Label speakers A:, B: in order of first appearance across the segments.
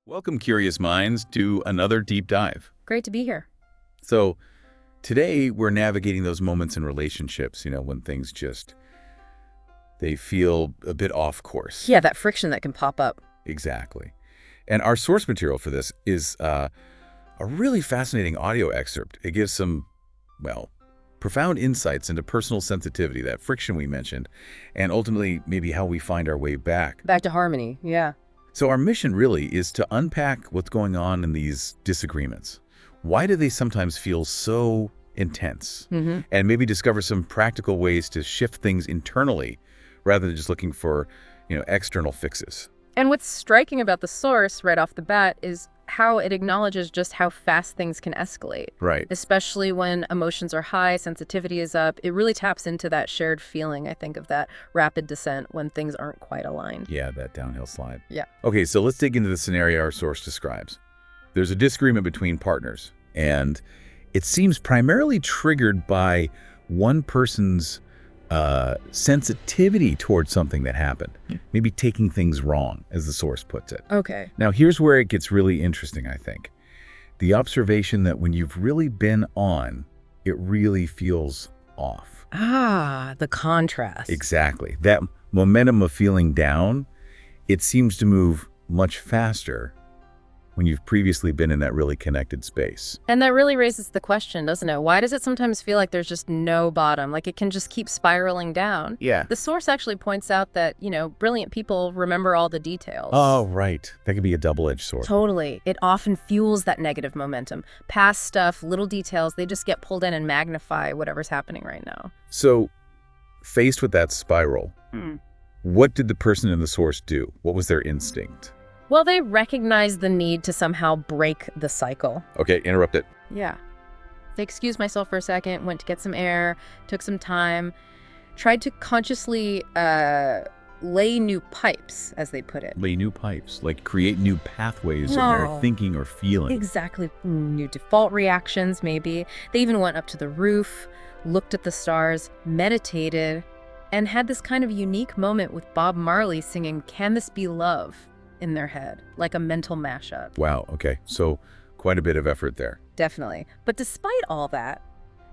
A: Welcome, curious minds, to another deep dive.
B: Great to be here.
A: So today we're navigating those moments in relationships, when things they feel a bit off course.
B: Yeah, that friction that can pop up.
A: Exactly. And our source material for this is a really fascinating audio excerpt. It gives some, profound insights into personal sensitivity, that friction we mentioned, and ultimately maybe how we find our way back.
B: Back to harmony, yeah.
A: So our mission really is to unpack what's going on in these disagreements. Why do they sometimes feel so intense? And maybe discover some practical ways to shift things internally rather than just looking for, external fixes.
B: And what's striking about the source right off the bat is how it acknowledges just how fast things can escalate.
A: Right.
B: Especially when emotions are high, sensitivity is up. It really taps into that shared feeling, I think, of that rapid descent when things aren't quite aligned.
A: Yeah, that downhill slide.
B: Yeah.
A: Okay, so let's dig into the scenario our source describes. There's a disagreement between partners, and it seems primarily triggered by one person's sensitivity towards something that happened. Maybe taking things wrong, as the source puts it.
B: Okay.
A: Now, here's where it gets really interesting, I think. The observation that when you've really been on, it really feels off.
B: Ah, the contrast.
A: Exactly. That momentum of feeling down, it seems to move much faster when you've previously been in that really connected space.
B: And that really raises the question, doesn't it? Why does it sometimes feel like there's just no bottom? Like it can just keep spiraling down?
A: Yeah.
B: The source actually points out that, brilliant people remember all the details.
A: Oh, right. That could be a double-edged sword.
B: Totally. It often fuels that negative momentum. Past stuff, little details, they just get pulled in and magnify whatever's happening right now.
A: So, faced with that spiral, what did the person in the source do? What was their instinct?
B: Well, they recognized the need to somehow break the cycle.
A: Okay, interrupt it.
B: Yeah. They excused myself for a second, went to get some air, took some time, tried to consciously lay new pipes, as they put it.
A: Lay new pipes, like create new pathways in
B: No.
A: their thinking or feeling.
B: Exactly. New default reactions, maybe. They even went up to the roof, looked at the stars, meditated, and had this kind of unique moment with Bob Marley singing "Can This Be Love?" in their head, like a mental mashup.
A: Wow, okay. So quite a bit of effort there.
B: Definitely. But despite all that,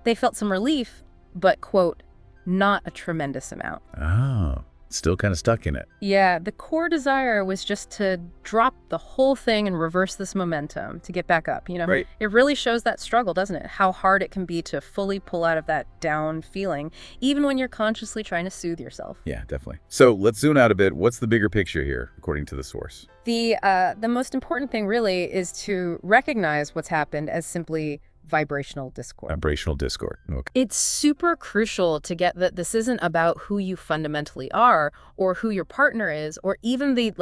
B: they felt some relief, but, quote, not a tremendous amount.
A: Oh, still kind of stuck in it.
B: Yeah, the core desire was just to drop the whole thing and reverse this momentum, to get back up,
A: Right.
B: It really shows that struggle, doesn't it? How hard it can be to fully pull out of that down feeling, even when you're consciously trying to soothe yourself.
A: Yeah, definitely. So let's zoom out a bit. What's the bigger picture here, according to the source?
B: The most important thing really is to recognize what's happened as simply vibrational discord.
A: Vibrational discord. Okay.
B: It's super crucial to get that this isn't about who you fundamentally are or who your partner is or even the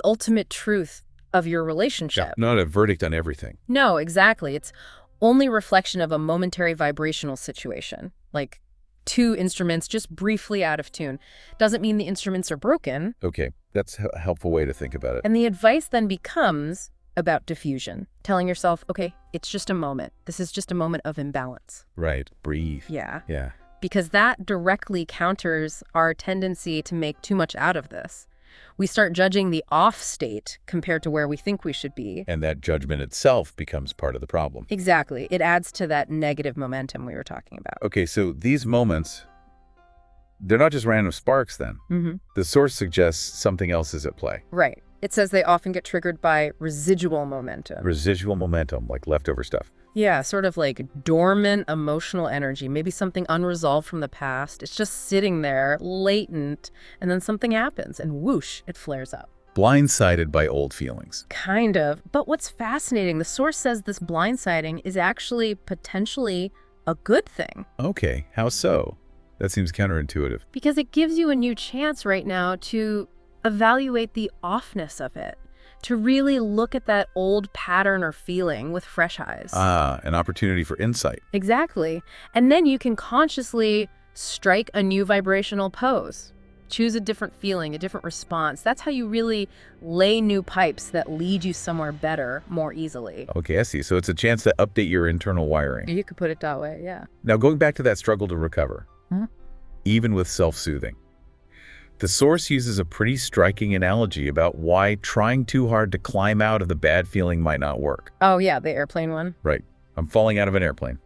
B: ultimate truth of your relationship.
A: Not a verdict on everything.
B: No, exactly. It's only reflection of a momentary vibrational situation, like two instruments just briefly out of tune. Doesn't mean the instruments are broken.
A: Okay, that's a helpful way to think about it.
B: And the advice then becomes about diffusion, telling yourself, okay, it's just a moment. This is just a moment of imbalance.
A: Right, breathe.
B: Yeah.
A: Yeah.
B: Because that directly counters our tendency to make too much out of this. We start judging the off state compared to where we think we should be.
A: And that judgment itself becomes part of the problem.
B: Exactly. It adds to that negative momentum we were talking about.
A: Okay, so these moments, they're not just random sparks then. The source suggests something else is at play.
B: Right. It says they often get triggered by residual momentum.
A: Residual momentum, like leftover stuff.
B: Yeah, sort of like dormant emotional energy, maybe something unresolved from the past. It's just sitting there, latent, and then something happens, and whoosh, it flares up.
A: Blindsided by old feelings.
B: Kind of. But what's fascinating, the source says this blindsiding is actually potentially a good thing.
A: Okay, how so? That seems counterintuitive.
B: Because it gives you a new chance right now to evaluate the offness of it, to really look at that old pattern or feeling with fresh eyes.
A: Ah, an opportunity for insight.
B: Exactly. And then you can consciously strike a new vibrational pose. Choose a different feeling, a different response. That's how you really lay new pipes that lead you somewhere better more easily.
A: Okay, I see. So it's a chance to update your internal wiring.
B: You could put it that way, yeah.
A: Now, going back to that struggle to recover, even with self-soothing, The source uses a pretty striking analogy about why trying too hard to climb out of the bad feeling might not work.
B: Oh, yeah, the airplane one.
A: Right. I'm falling out of an airplane.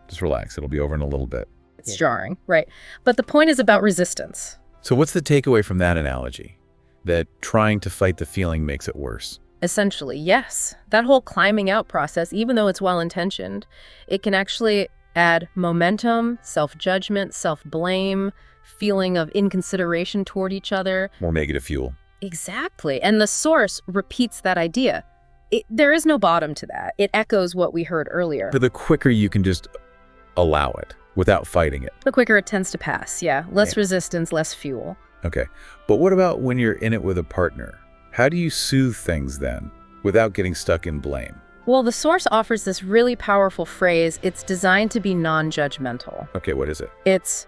A: Just relax. It'll be over in a little bit.
B: It's jarring, right? But the point is about resistance.
A: So what's the takeaway from that analogy? That trying to fight the feeling makes it worse.
B: Essentially, yes. That whole climbing out process, even though it's well-intentioned, it can actually add momentum, self-judgment, self-blame, feeling of inconsideration toward each other.
A: More negative fuel.
B: Exactly. And the source repeats that idea. There is no bottom to that. It echoes what we heard earlier.
A: But the quicker you can just allow it without fighting it.
B: The quicker it tends to pass, yeah. Less resistance, less fuel.
A: Okay. But what about when you're in it with a partner? How do you soothe things then without getting stuck in blame?
B: Well, the source offers this really powerful phrase. It's designed to be non-judgmental.
A: Okay, what is it?
B: It's,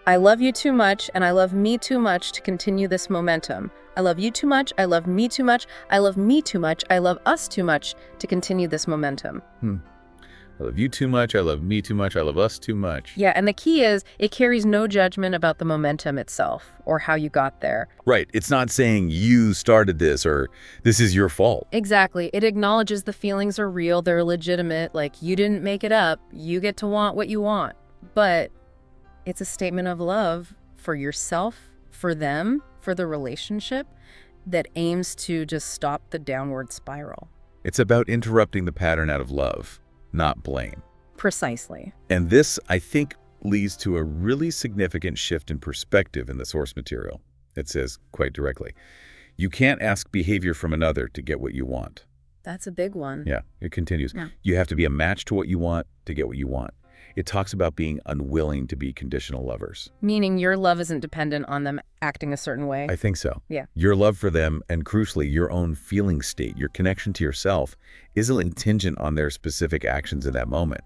B: I love you too much and I love me too much to continue this momentum. I love you too much, I love me too much, I love me too much, I love us too much to continue this momentum.
A: I love you too much, I love me too much, I love us too much.
B: Yeah, and the key is it carries no judgment about the momentum itself or how you got there.
A: Right. It's not saying you started this or this is your fault.
B: Exactly. It acknowledges the feelings are real, they're legitimate, like you didn't make it up, you get to want what you want. But it's a statement of love for yourself, for them, for the relationship that aims to just stop the downward spiral.
A: It's about interrupting the pattern out of love, not blame.
B: Precisely.
A: And this, I think, leads to a really significant shift in perspective in the source material. It says quite directly, you can't ask behavior from another to get what you want.
B: That's a big one.
A: Yeah, it continues.
B: Yeah.
A: You have to be a match to what you want to get what you want. It talks about being unwilling to be conditional lovers.
B: Meaning your love isn't dependent on them acting a certain way.
A: I think so.
B: Yeah.
A: Your love for them, and crucially, your own feeling state, your connection to yourself, isn't contingent on their specific actions in that moment.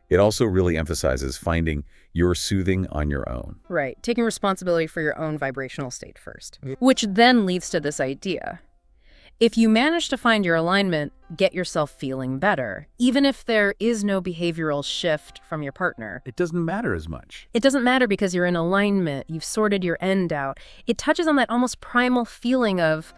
A: It also really emphasizes finding your soothing on your own.
B: Right. Taking responsibility for your own vibrational state first. Which then leads to this idea. If you manage to find your alignment, get yourself feeling better, even if there is no behavioral shift from your partner.
A: It doesn't matter as much.
B: It doesn't matter because you're in alignment, you've sorted your end out. It touches on that almost primal feeling of,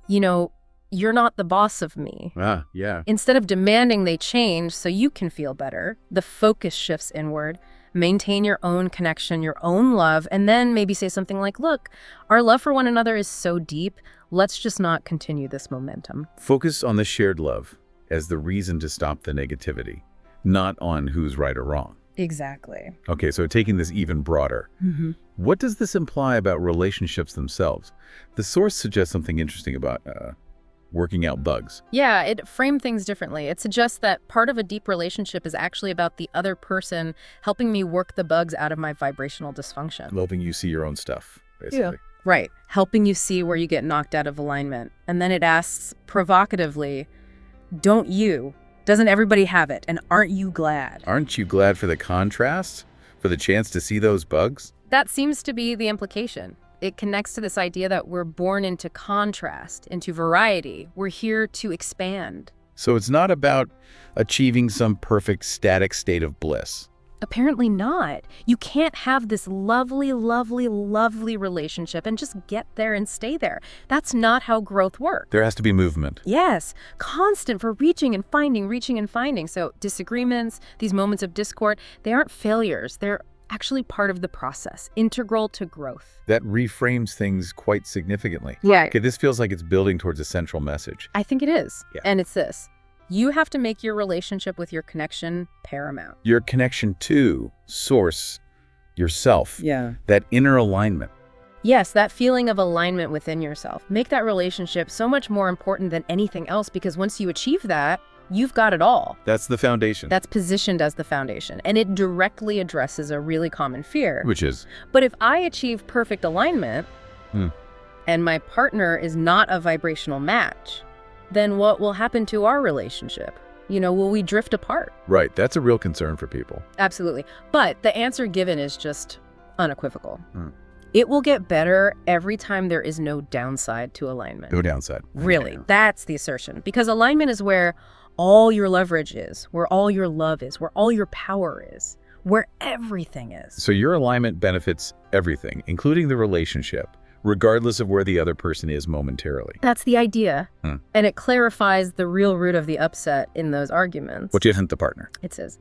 B: you're not the boss of me.
A: Yeah.
B: Instead of demanding they change so you can feel better, the focus shifts inward. Maintain your own connection, your own love, and then maybe say something like, look, our love for one another is so deep, let's just not continue this momentum.
A: Focus on the shared love as the reason to stop the negativity, not on who's right or wrong.
B: Exactly.
A: Okay, so taking this even broader, what does this imply about relationships themselves? The source suggests something interesting about working out bugs.
B: Yeah, it framed things differently. It suggests that part of a deep relationship is actually about the other person helping me work the bugs out of my vibrational dysfunction.
A: Helping you see your own stuff, basically.
B: Yeah. Right. Helping you see where you get knocked out of alignment. And then it asks provocatively, don't you? Doesn't everybody have it? And aren't you glad?
A: Aren't you glad for the contrast? For the chance to see those bugs?
B: That seems to be the implication. It connects to this idea that we're born into contrast, into variety. We're here to expand.
A: So it's not about achieving some perfect static state of bliss.
B: Apparently not. You can't have this lovely, lovely, lovely relationship and just get there and stay there. That's not how growth works.
A: There has to be movement.
B: Yes, constant for reaching and finding. So disagreements, these moments of discord, they aren't failures. They're actually part of the process, integral to growth.
A: That reframes things quite significantly.
B: Yeah.
A: Okay, this feels like it's building towards a central message.
B: I think it is.
A: Yeah.
B: And it's this. You have to make your relationship with your connection paramount.
A: Your connection to source, yourself.
B: Yeah.
A: That inner alignment.
B: Yes, that feeling of alignment within yourself. Make that relationship so much more important than anything else, because once you achieve that, you've got it all.
A: That's the foundation.
B: That's positioned as the foundation. And it directly addresses a really common fear.
A: Which is?
B: But if I achieve perfect alignment and my partner is not a vibrational match, then what will happen to our relationship? Will we drift apart?
A: Right. That's a real concern for people.
B: Absolutely. But the answer given is just unequivocal. It will get better every time there is no downside to alignment.
A: No downside.
B: Really, that's the assertion. Because alignment is where all your leverage is, where all your love is, where all your power is, where everything is.
A: So your alignment benefits everything, including the relationship, regardless of where the other person is momentarily.
B: That's the idea. And it clarifies the real root of the upset in those arguments.
A: What do you hint the partner?
B: It says,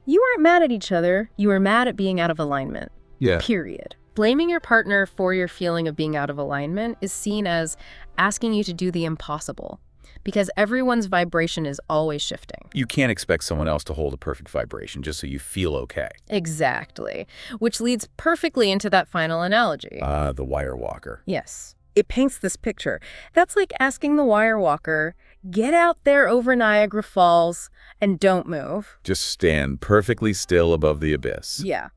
B: you weren't mad at each other. You were mad at being out of alignment.
A: Yeah.
B: Period. Blaming your partner for your feeling of being out of alignment is seen as asking you to do the impossible, because everyone's vibration is always shifting.
A: You can't expect someone else to hold a perfect vibration just so you feel okay.
B: Exactly. Which leads perfectly into that final analogy.
A: The wire walker.
B: Yes. It paints this picture. That's like asking the wire walker, get out there over Niagara Falls and don't move.
A: Just stand perfectly still above the abyss.
B: Yeah.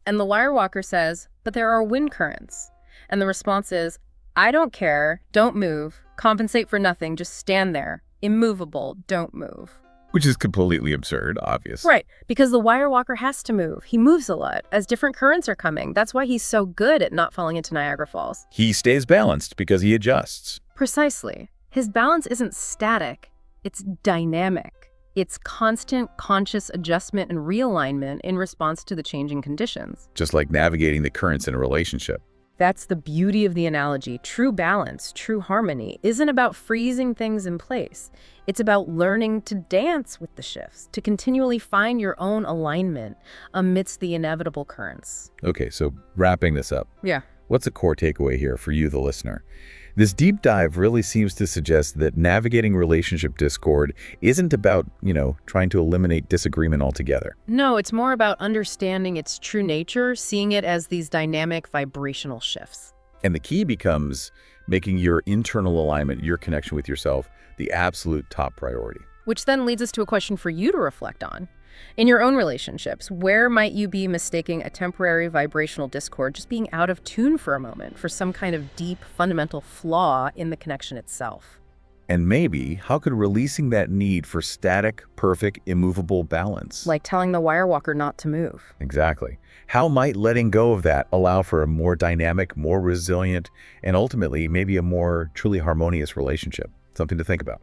B: And the wire walker says, but there are wind currents. And the response is, I don't care, don't move, compensate for nothing, just stand there, immovable, don't move.
A: Which is completely absurd, obvious.
B: Right, because the wire walker has to move. He moves a lot as different currents are coming. That's why he's so good at not falling into Niagara Falls.
A: He stays balanced because he adjusts.
B: Precisely. His balance isn't static, it's dynamic. It's constant, conscious adjustment and realignment in response to the changing conditions.
A: Just like navigating the currents in a relationship.
B: That's the beauty of the analogy. True balance, true harmony, isn't about freezing things in place. It's about learning to dance with the shifts, to continually find your own alignment amidst the inevitable currents.
A: Okay, so wrapping this up.
B: Yeah.
A: What's a core takeaway here for you, the listener? This deep dive really seems to suggest that navigating relationship discord isn't about, trying to eliminate disagreement altogether.
B: No, it's more about understanding its true nature, seeing it as these dynamic vibrational shifts.
A: And the key becomes making your internal alignment, your connection with yourself, the absolute top priority.
B: Which then leads us to a question for you to reflect on. In your own relationships, where might you be mistaking a temporary vibrational discord, just being out of tune for a moment, for some kind of deep, fundamental flaw in the connection itself?
A: And maybe, how could releasing that need for static, perfect, immovable balance?
B: Like telling the wire walker not to move.
A: Exactly. How might letting go of that allow for a more dynamic, more resilient, and ultimately maybe a more truly harmonious relationship? Something to think about.